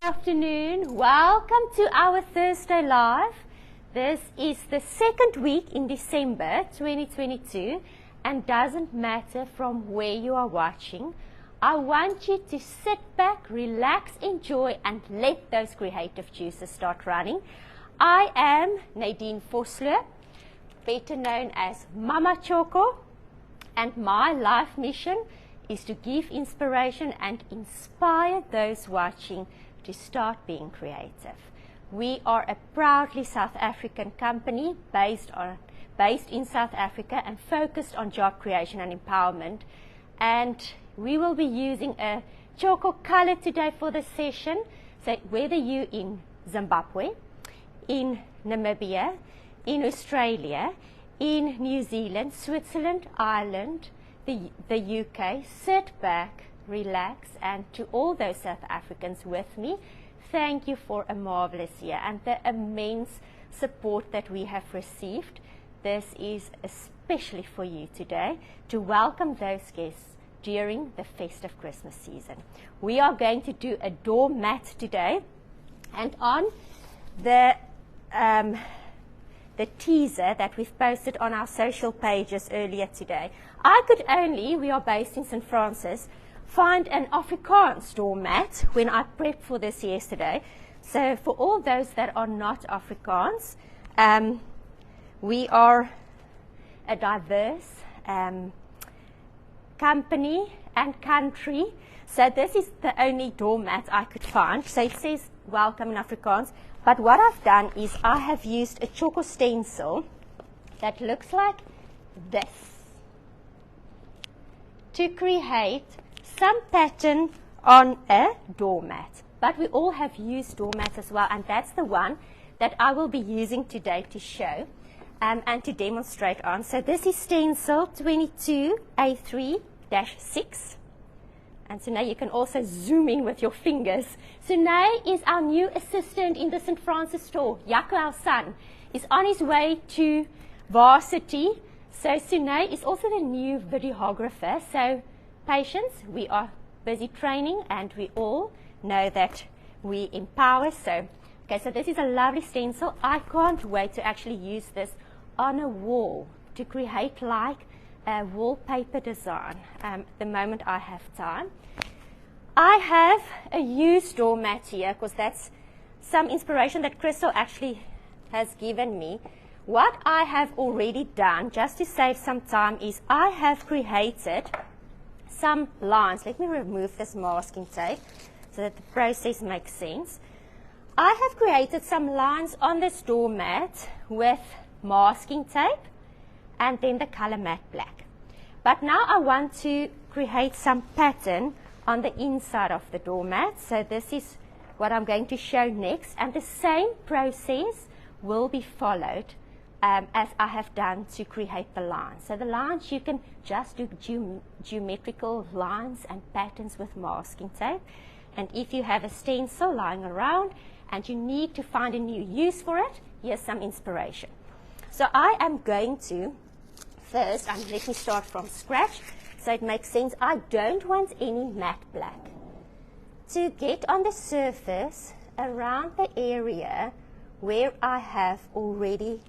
Afternoon, welcome to our Thursday live. This is the second week in December 2022 and doesn't matter from where you are watching. I want you to sit back, relax, enjoy and let those creative juices start running. I am Nadine Vosloo, better known as Mama Tjhoko, and my life mission is to give inspiration and inspire those watching to start being creative. We are a proudly South African company based in South Africa and focused on job creation and empowerment. And we will be using a Tjhoko color today for the session. So whether you're in Zimbabwe, in Namibia, in Australia, in New Zealand, Switzerland, Ireland, the UK, sit back, relax, and to all those South Africans with me, thank you for a marvelous year and the immense support that we have received. This is especially for you today to welcome those guests during the festive Christmas season. We are going to do a doormat today, and on the teaser that we've posted on our social pages earlier today, I could only, we are based in St. Francis, find an Afrikaans doormat when I prepped for this yesterday. So for all those that are not Afrikaans, we are a diverse company and country. So this is the only doormat I could find. So it says welcome in Afrikaans. But what I've done is I have used a Tjhoko stencil that looks like this to create some pattern on a doormat. But we all have used doormats as well, and that's the one that I will be using today to show and to demonstrate on. So this is stencil 22A3-6. And so now you can also zoom in with your fingers. Sunay is our new assistant in the St. Francis store. Tjhoko, our son, is on his way to varsity. So Sunay is also the new videographer. So patience, we are busy training and we all know that we empower. So, okay, so this is a lovely stencil. I can't wait to actually use this on a wall to create like a wallpaper design the moment I have time. I have a used doormat here because that's some inspiration that Crystal actually has given me. What I have already done, just to save some time, is I have created some lines. Let me remove this masking tape so that the process makes sense. I have created some lines on this doormat with masking tape and then the color matte black. But now I want to create some pattern on the inside of the doormat. So this is what I'm going to show next, and the same process will be followed as I have done to create the lines. So the lines, you can just do geometrical lines and patterns with masking tape. And if you have a stencil lying around and you need to find a new use for it, here's some inspiration. So I am going to first, let me start from scratch so it makes sense. I don't want any matte black to get on the surface around the area where I have already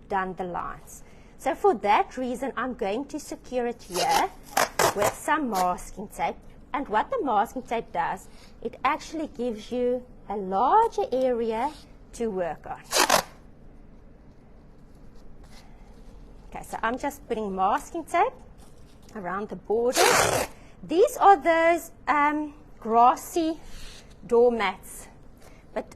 done the lines. So for that reason, I'm going to secure it here with some masking tape. And what the masking tape does, it actually gives you a larger area to work on. Okay, so I'm just putting masking tape around the border. These are those grassy doormats. But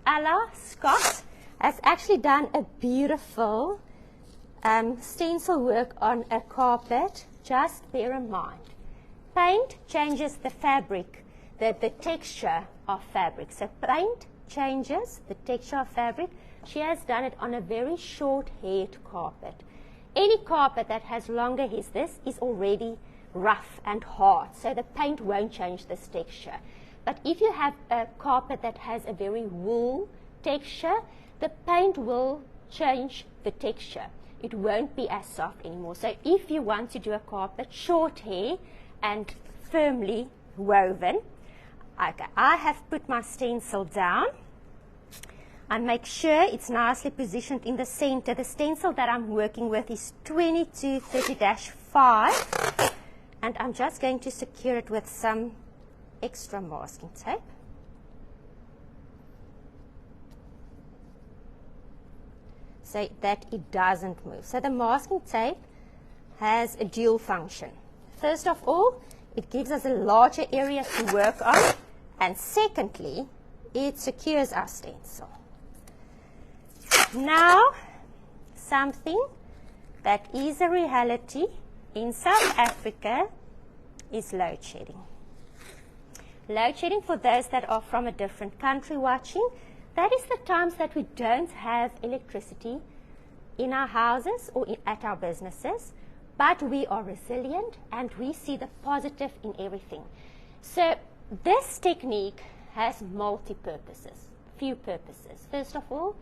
Ella Scott has actually done a beautiful stencil work on a carpet. Just bear in mind, paint changes the fabric, the texture of fabric. So paint changes the texture of fabric. She has done it on a very short-haired carpet. Any carpet that has longer hairs, this is already rough and hard, so the paint won't change this texture. But if you have a carpet that has a very wool texture, the paint will change the texture. It won't be as soft anymore. So if you want to do a carpet short hair and firmly woven, Okay, I have put my stencil down. I make sure it's nicely positioned in the center. The stencil that I'm working with is 2230-5, and I'm just going to secure it with some extra masking tape. So that it doesn't move. So the masking tape has a dual function. First of all, it gives us a larger area to work on, and secondly, it secures our stencil. Now, something that is a reality in South Africa is load shedding. Load shedding, for those that are from a different country watching, that is the times that we don't have electricity in our houses or at our businesses, but we are resilient and we see the positive in everything. So this technique has multi-purposes, few purposes. First of all,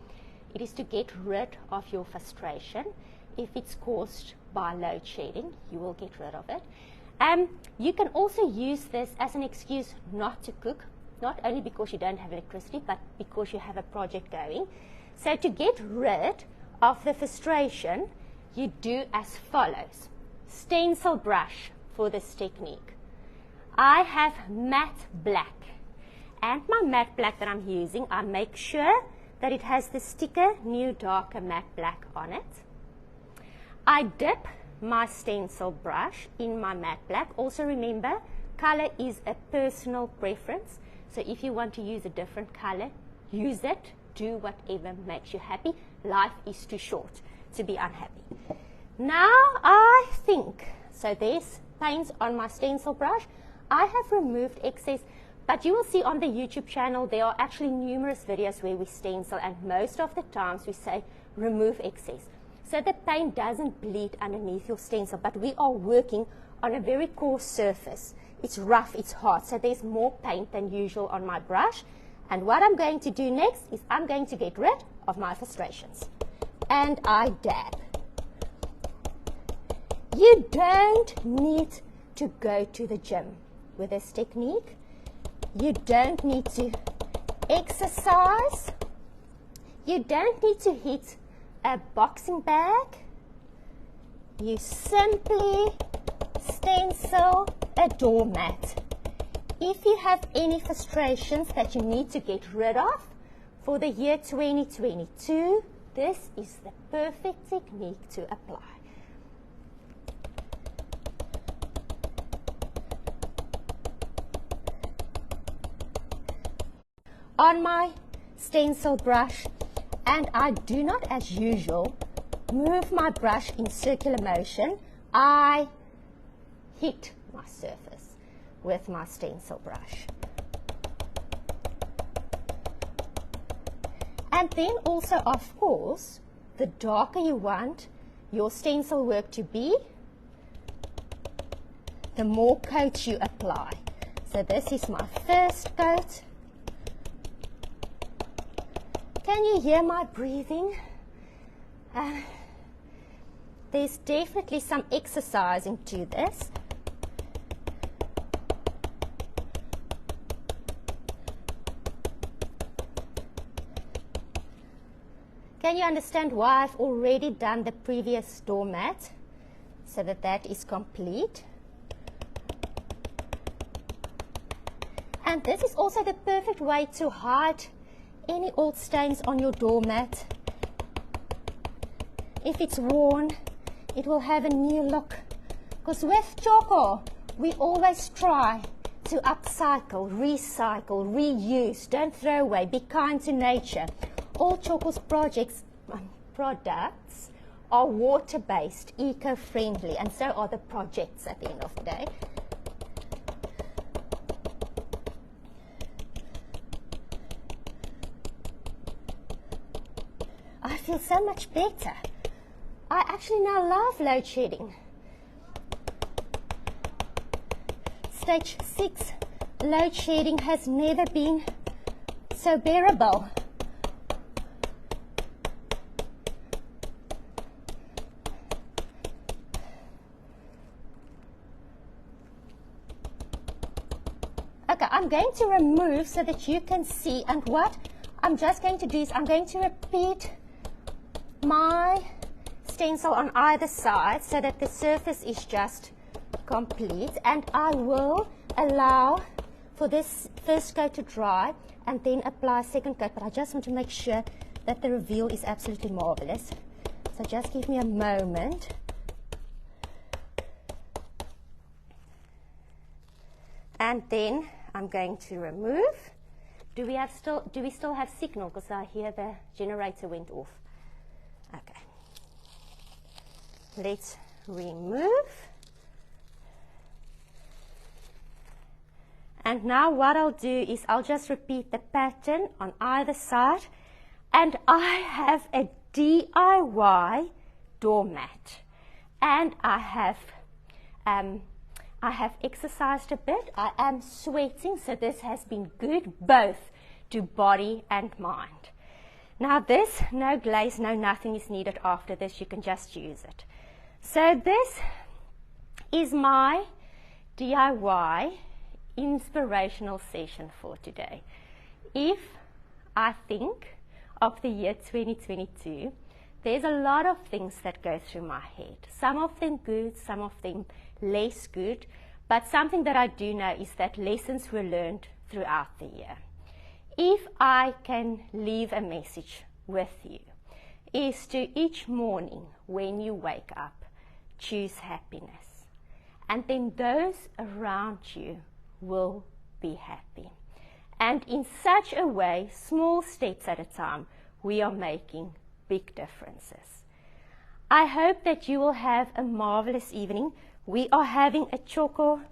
it is to get rid of your frustration. If it's caused by load shedding, you will get rid of it. You can also use this as an excuse not to cook, not only because you don't have electricity, but because you have a project going. So to get rid of the frustration, you do as follows. Stencil brush for this technique. I have matte black, and my matte black that I'm using, I make sure that it has the sticker New Darker Matte Black on it. I dip my stencil brush in my matte black. Also remember, color is a personal preference. So if you want to use a different color, use it. Do whatever makes you happy. Life is too short to be unhappy. Now I think, so there's paint on my stencil brush. I have removed excess, but you will see on the YouTube channel there are actually numerous videos where we stencil, and most of the times we say remove excess. So the paint doesn't bleed underneath your stencil, but we are working on a very coarse surface. It's rough, it's hard, so there's more paint than usual on my brush. And what I'm going to do next is I'm going to get rid of my frustrations. And I dab. You don't need to go to the gym with this technique. You don't need to exercise. You don't need to hit a boxing bag. You simply stencil a doormat. If you have any frustrations that you need to get rid of for the year 2022, this is the perfect technique to apply. On my stencil brush, and I do not, as usual, move my brush in circular motion. I hit my surface with my stencil brush. And then also, of course, the darker you want your stencil work to be, the more coats you apply. So this is my first coat. Can you hear my breathing? There's definitely some exercising to this. Can you understand why I've already done the previous doormat so that that is complete? And this is also the perfect way to hide any old stains on your doormat. If it's worn, it will have a new look. Because with Tjhoko, we always try to upcycle, recycle, reuse. Don't throw away. Be kind to nature. All Tjhoko's products are water-based, eco-friendly, and so are the projects at the end of the day. I feel so much better. I actually now love load shedding. Stage 6 load shedding has never been so bearable. Okay, I'm going to remove so that you can see, and what I'm just going to do is I'm going to repeat my stencil on either side so that the surface is just complete, and I will allow for this first coat to dry and then apply second coat, but I just want to make sure that the reveal is absolutely marvelous. So just give me a moment. And then I'm going to remove. Do we still have signal? Because I hear the generator went off. Okay. Let's remove. And now what I'll do is I'll just repeat the pattern on either side. And I have a DIY doormat. And I have exercised a bit. I am sweating, so this has been good both to body and mind. Now this, no glaze, no nothing is needed after this. You can just use it. So this is my DIY inspirational session for today. If I think of the year 2022, there's a lot of things that go through my head. Some of them good, some of them less good, but something that I do know is that lessons were learned throughout the year. If I can leave a message with you, is to each morning when you wake up, choose happiness. And then those around you will be happy. And in such a way, small steps at a time, we are making big differences. I hope that you will have a marvelous evening. We are having a Tjhoko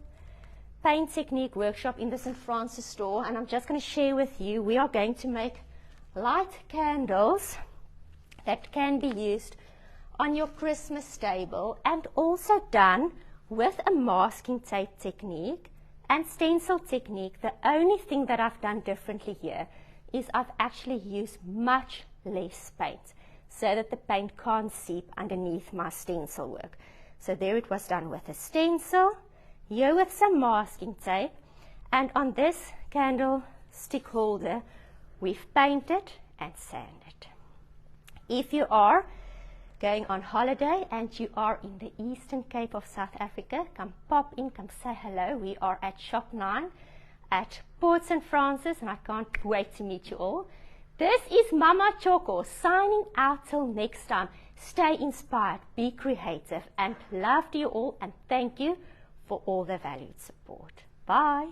paint technique workshop in the St. Francis store, and I'm just going to share with you, we are going to make light candles that can be used on your Christmas table and also done with a masking tape technique and stencil technique. The only thing that I've done differently here is I've actually used much less paint so that the paint can't seep underneath my stencil work. So there it was done with a stencil, here with some masking tape, and on this candle stick holder we've painted and sanded. If you are going on holiday and you are in the Eastern Cape of South Africa, come pop in, come say hello. We are at Shop 9 at Port St. Francis, and I can't wait to meet you all. This is Mama Tjhoko signing out till next time. Stay inspired, be creative, and love to you all, and thank you for all the valued support. Bye.